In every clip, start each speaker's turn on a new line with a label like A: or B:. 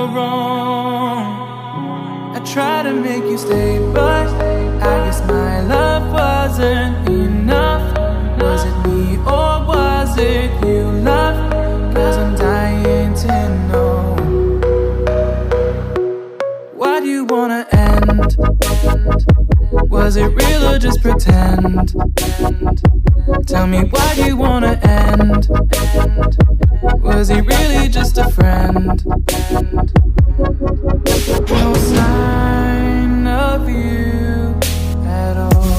A: you're wrong. I try to make you stay, but I guess my love wasn't enough. Was it me or was it you, love? 'Cause I'm dying to know. Why do you wanna end? Was it real or just pretend? Tell me, why do you wanna end? Was he really just a friend? No sign of you at all.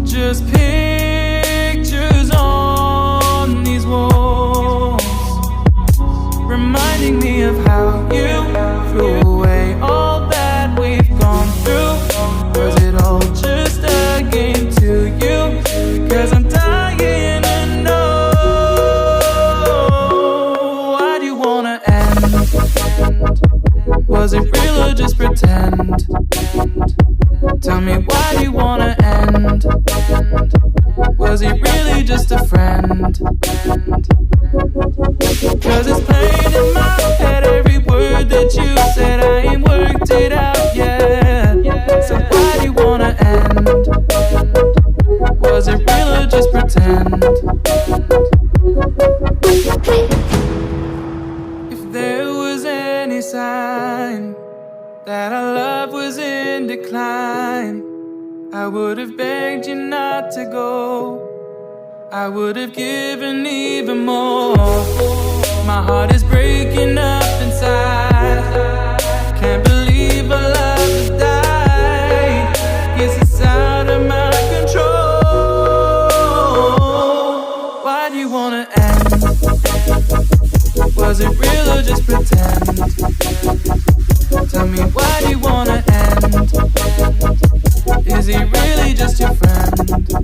A: Just pictures on these walls, reminding me of how you threw away all that we've gone through. Was it all just a game to you? 'Cause I'm dying to know. Why do you wanna end? Was it real or just pretend? Tell me, why do you wanna end? Was he really just a friend? 'Cause it's plain in my head, every word that you said, I ain't worked it out yet. So why do you wanna end? Was it real or just pretend? If there was any sign that our love was in decline, I would have begged you not to go. I would have given even more. My heart is breaking up inside. Can't believe our love has died. Guess it's out of my control. Why do you wanna end? Was it real or just pretend? Tell me, why do you wanna end? Is he really just your friend?